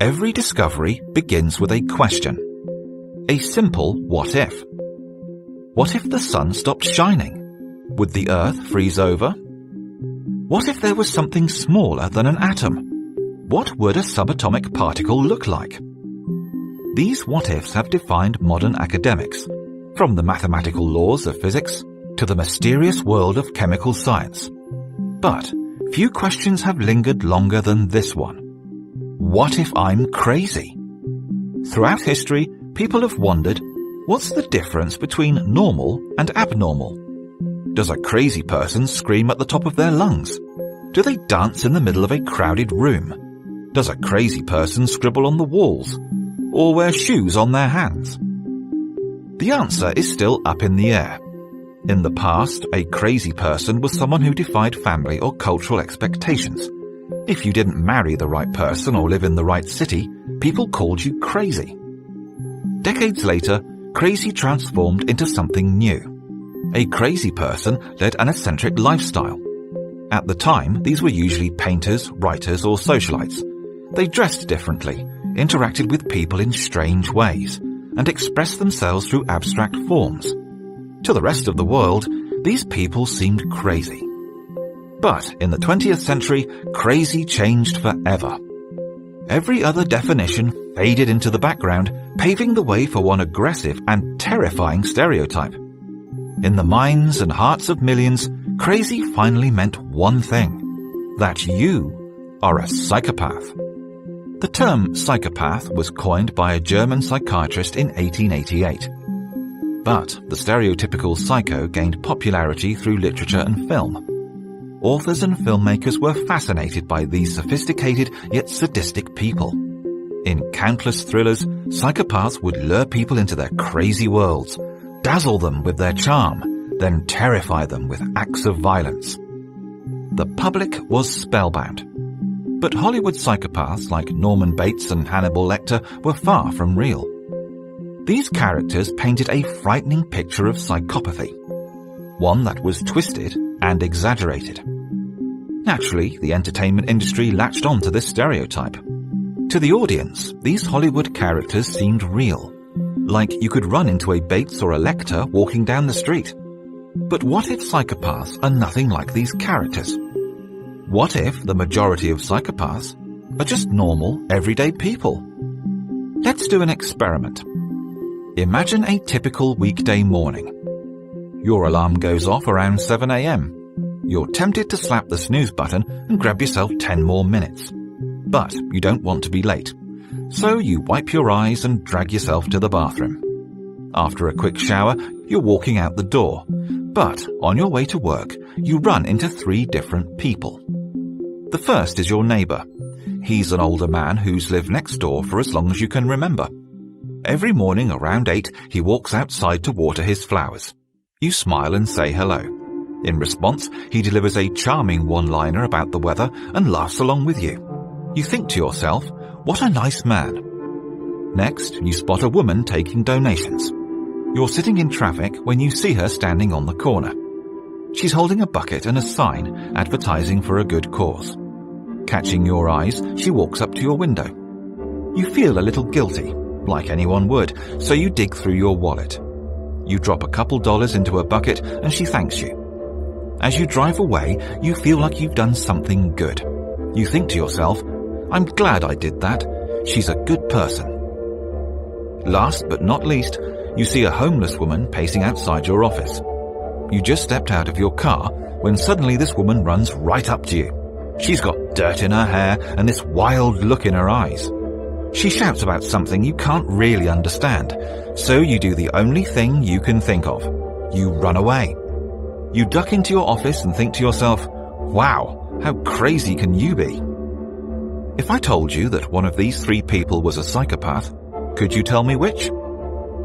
Every discovery begins with a question. A simple what if. What if the sun stopped shining? Would the earth freeze over? What if there was something smaller than an atom? What would a subatomic particle look like? These what-ifs have defined modern academics, from the mathematical laws of physics to the mysterious world of chemical science. But few questions have lingered longer than this one. What if I'm crazy? Throughout history, people have wondered, what's the difference between normal and abnormal? Does a crazy person scream at the top of their lungs? Do they dance in the middle of a crowded room? Does a crazy person scribble on the walls? Or wear shoes on their hands? The answer is still up in the air. In the past, a crazy person was someone who defied family or cultural expectations. If you didn't marry the right person or live in the right city, people called you crazy. Decades later, crazy transformed into something new. A crazy person led an eccentric lifestyle. At the time, these were usually painters, writers, or socialites. They dressed differently, interacted with people in strange ways, and expressed themselves through abstract forms. To the rest of the world, these people seemed crazy. But in the 20th century, crazy changed forever. Every other definition faded into the background, paving the way for one aggressive and terrifying stereotype. In the minds and hearts of millions, crazy finally meant one thing: that you are a psychopath. The term psychopath was coined by a German psychiatrist in 1888. But the stereotypical psycho gained popularity through literature and film. Authors and filmmakers were fascinated by these sophisticated yet sadistic people. In countless thrillers, psychopaths would lure people into their crazy worlds, dazzle them with their charm, then terrify them with acts of violence. The public was spellbound. But Hollywood psychopaths like Norman Bates and Hannibal Lecter were far from real. These characters painted a frightening picture of psychopathy, one that was twisted and exaggerated. Naturally, the entertainment industry latched on to this stereotype. To the audience, these Hollywood characters seemed real, like you could run into a Bates or a Lecter walking down the street. But what if psychopaths are nothing like these characters? What if the majority of psychopaths are just normal, everyday people? Let's do an experiment. Imagine a typical weekday morning. Your alarm goes off around 7 a.m. You're tempted to slap the snooze button and grab yourself 10 more minutes. But you don't want to be late, so you wipe your eyes and drag yourself to the bathroom. After a quick shower, you're walking out the door. But on your way to work, you run into 3 different people. The first is your neighbor. He's an older man who's lived next door for as long as you can remember. Every morning around 8, he walks outside to water his flowers. You smile and say hello. In response, he delivers a charming one-liner about the weather and laughs along with you. You think to yourself, what a nice man. Next, you spot a woman taking donations. You're sitting in traffic when you see her standing on the corner. She's holding a bucket and a sign advertising for a good cause. Catching your eyes, she walks up to your window. You feel a little guilty, like anyone would, so you dig through your wallet. You drop a couple dollars into her bucket and she thanks you. As you drive away, you feel like you've done something good. You think to yourself, I'm glad I did that. She's a good person. Last but not least, you see a homeless woman pacing outside your office. You just stepped out of your car when suddenly this woman runs right up to you. She's got dirt in her hair and this wild look in her eyes. She shouts about something you can't really understand, so you do the only thing you can think of. You run away. You duck into your office and think to yourself, wow, how crazy can you be? If I told you that one of these 3 people was a psychopath, could you tell me which?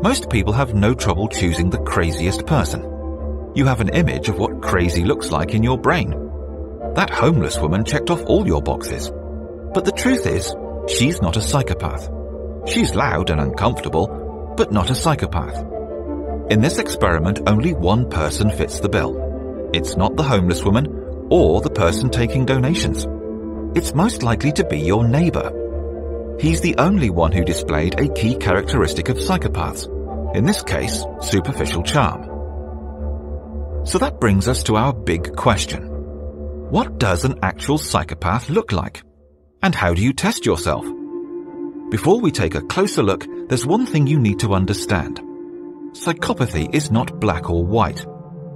Most people have no trouble choosing the craziest person. You have an image of what crazy looks like in your brain. That homeless woman checked off all your boxes. But the truth is, she's not a psychopath. She's loud and uncomfortable, but not a psychopath. In this experiment, only one person fits the bill. It's not the homeless woman or the person taking donations. It's most likely to be your neighbor. He's the only one who displayed a key characteristic of psychopaths, in this case, superficial charm. So that brings us to our big question. What does an actual psychopath look like? And how do you test yourself? Before we take a closer look, there's one thing you need to understand. Psychopathy is not black or white.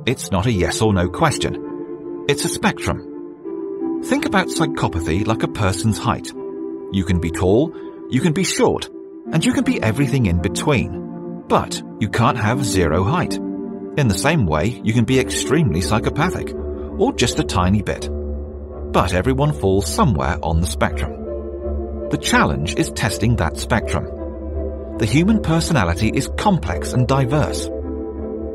It's not a yes or no question. It's a spectrum. Think about psychopathy like a person's height. You can be tall, you can be short, and you can be everything in between. But you can't have zero height. In the same way, you can be extremely psychopathic, or just a tiny bit. But everyone falls somewhere on the spectrum. The challenge is testing that spectrum. The human personality is complex and diverse.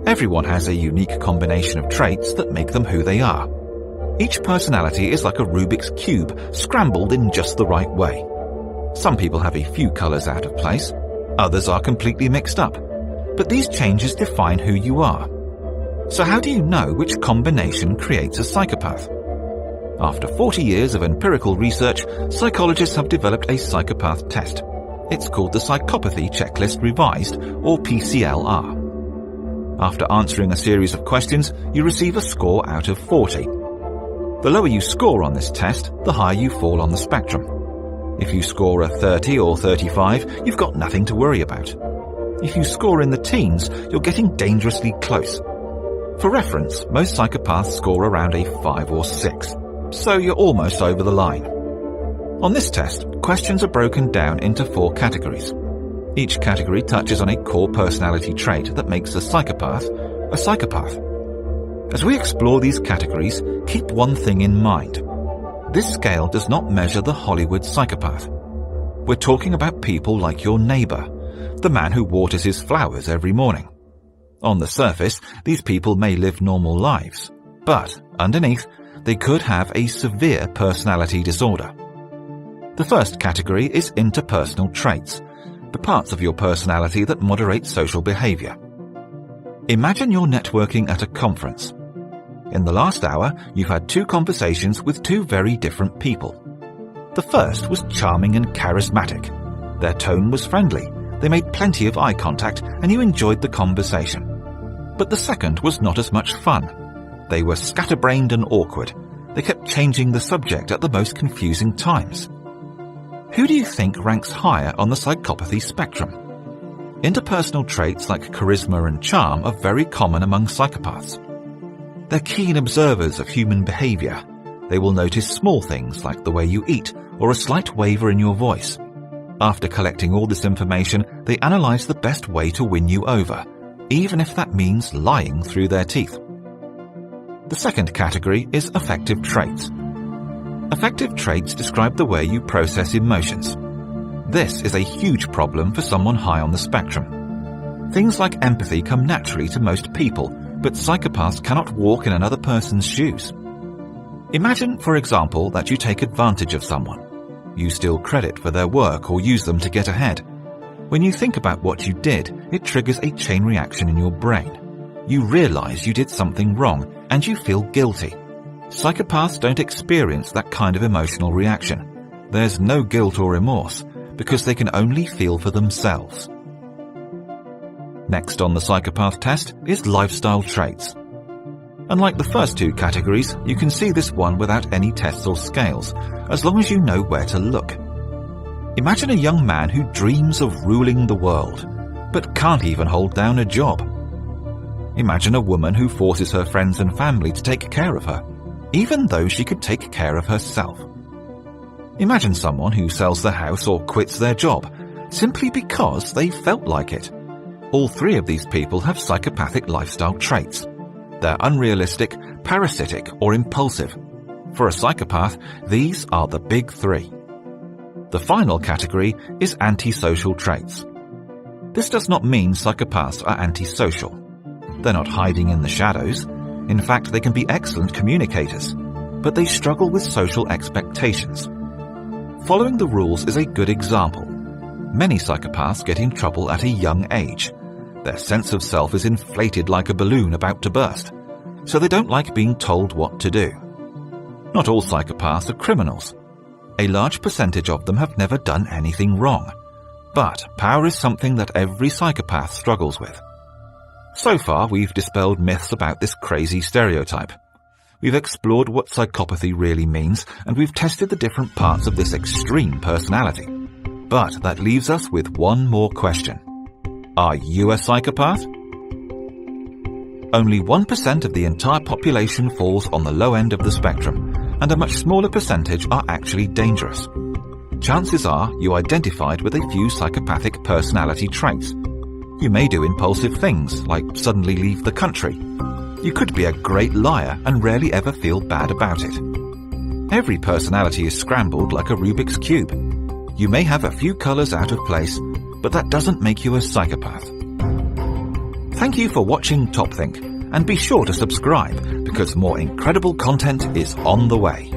Everyone has a unique combination of traits that make them who they are. Each personality is like a Rubik's Cube, scrambled in just the right way. Some people have a few colors out of place, others are completely mixed up, but these changes define who you are. So how do you know which combination creates a psychopath? After 40 years of empirical research, psychologists have developed a psychopath test. It's called the Psychopathy Checklist Revised, or PCLR. After answering a series of questions, you receive a score out of 40. The lower you score on this test, the higher you fall on the spectrum. If you score a 30 or 35, you've got nothing to worry about. If you score in the teens, you're getting dangerously close. For reference, most psychopaths score around a 5 or 6, so you're almost over the line. On this test, questions are broken down into 4 categories. Each category touches on a core personality trait that makes a psychopath a psychopath. As we explore these categories, keep one thing in mind. This scale does not measure the Hollywood psychopath. We're talking about people like your neighbor, the man who waters his flowers every morning. On the surface, these people may live normal lives, but underneath, they could have a severe personality disorder. The first category is interpersonal traits, the parts of your personality that moderate social behavior. Imagine you're networking at a conference. In the last hour, you've had 2 conversations with 2 very different people. The first was charming and charismatic. Their tone was friendly, they made plenty of eye contact, and you enjoyed the conversation. But the second was not as much fun. They were scatterbrained and awkward. They kept changing the subject at the most confusing times. Who do you think ranks higher on the psychopathy spectrum? Interpersonal traits like charisma and charm are very common among psychopaths. They're keen observers of human behavior. They will notice small things like the way you eat or a slight waver in your voice. After collecting all this information, they analyze the best way to win you over, even if that means lying through their teeth. The second category is affective traits. Affective traits describe the way you process emotions. This is a huge problem for someone high on the spectrum. Things like empathy come naturally to most people, but psychopaths cannot walk in another person's shoes. Imagine, for example, that you take advantage of someone. You steal credit for their work or use them to get ahead. When you think about what you did, it triggers a chain reaction in your brain. You realize you did something wrong and you feel guilty. Psychopaths don't experience that kind of emotional reaction. There's no guilt or remorse because they can only feel for themselves. Next on the psychopath test is lifestyle traits. Unlike the first 2 categories, you can see this one without any tests or scales, as long as you know where to look. Imagine a young man who dreams of ruling the world, but can't even hold down a job. Imagine a woman who forces her friends and family to take care of her, even though she could take care of herself. Imagine someone who sells their house or quits their job, simply because they felt like it. All 3 of these people have psychopathic lifestyle traits. They're unrealistic, parasitic, or impulsive. For a psychopath, these are the big 3. The final category is antisocial traits. This does not mean psychopaths are antisocial. They're not hiding in the shadows. In fact, they can be excellent communicators, but they struggle with social expectations. Following the rules is a good example. Many psychopaths get in trouble at a young age. Their sense of self is inflated like a balloon about to burst, so they don't like being told what to do. Not all psychopaths are criminals. A large percentage of them have never done anything wrong. But power is something that every psychopath struggles with. So far, we've dispelled myths about this crazy stereotype. We've explored what psychopathy really means, and we've tested the different parts of this extreme personality. But that leaves us with one more question. Are you a psychopath? Only 1% of the entire population falls on the low end of the spectrum, and a much smaller percentage are actually dangerous. Chances are you identified with a few psychopathic personality traits. You may do impulsive things, like suddenly leave the country. You could be a great liar and rarely ever feel bad about it. Every personality is scrambled like a Rubik's Cube. You may have a few colors out of place, but that doesn't make you a psychopath. Thank you for watching TopThink, and be sure to subscribe because more incredible content is on the way.